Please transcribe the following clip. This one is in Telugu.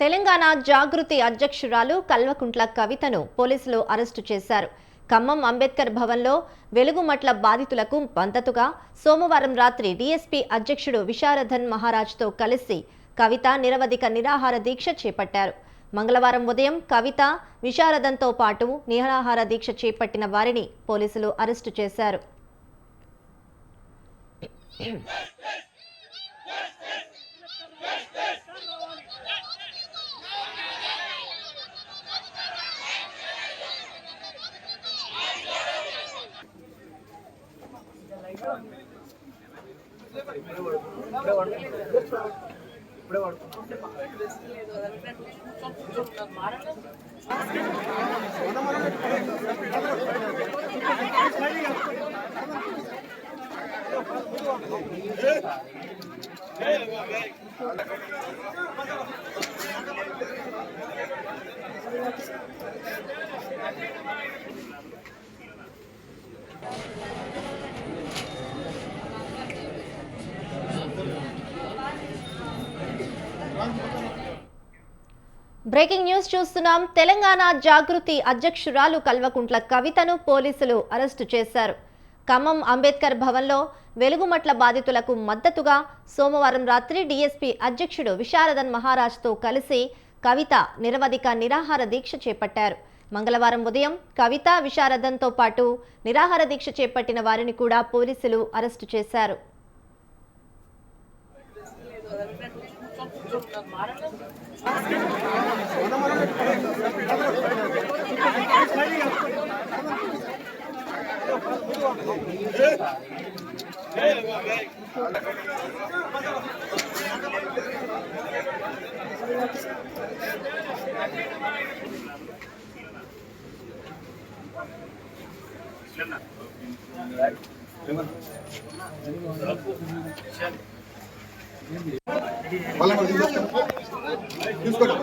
తెలంగాణ జాగృతి అధ్యక్షురాలు కల్వకుంట్ల కవితను పోలీసులు అరెస్టు చేశారు. ఖమ్మం అంబేద్కర్ భవన్లో వెలుగుమట్ల బాధితులకు మద్దతుగా సోమవారం రాత్రి డీఎస్పీ అధ్యక్షుడు విశారదన్ మహారాజ్తో కలిసి కవిత నిరవధిక నిరాహార దీక్ష చేపట్టారు. మంగళవారం ఉదయం కవిత, విశారదన్తో పాటు నిరాహార దీక్ష చేపట్టిన వారిని పోలీసులు అరెస్టు చేశారు. బ్రేకింగ్ న్యూస్ చూస్తున్నాం. తెలంగాణ జాగృతి అధ్యక్షురాలు కల్వకుంట్ల కవితను పోలీసులు అరెస్టు చేశారు. ఖమ్మం అంబేద్కర్ భవన్లో వెలుగుమట్ల బాధితులకు మద్దతుగా సోమవారం రాత్రి డీఎస్పీ అధ్యక్షుడు విశారదన్ మహారాజ్తో కలిసి కవిత నిరవధిక నిరాహార దీక్ష చేపట్టారు. మంగళవారం ఉదయం కవిత, విశారదన్తో పాటు నిరాహార దీక్ష చేపట్టిన వారిని కూడా పోలీసులు అరెస్టు చేశారు. తీసుకోండి.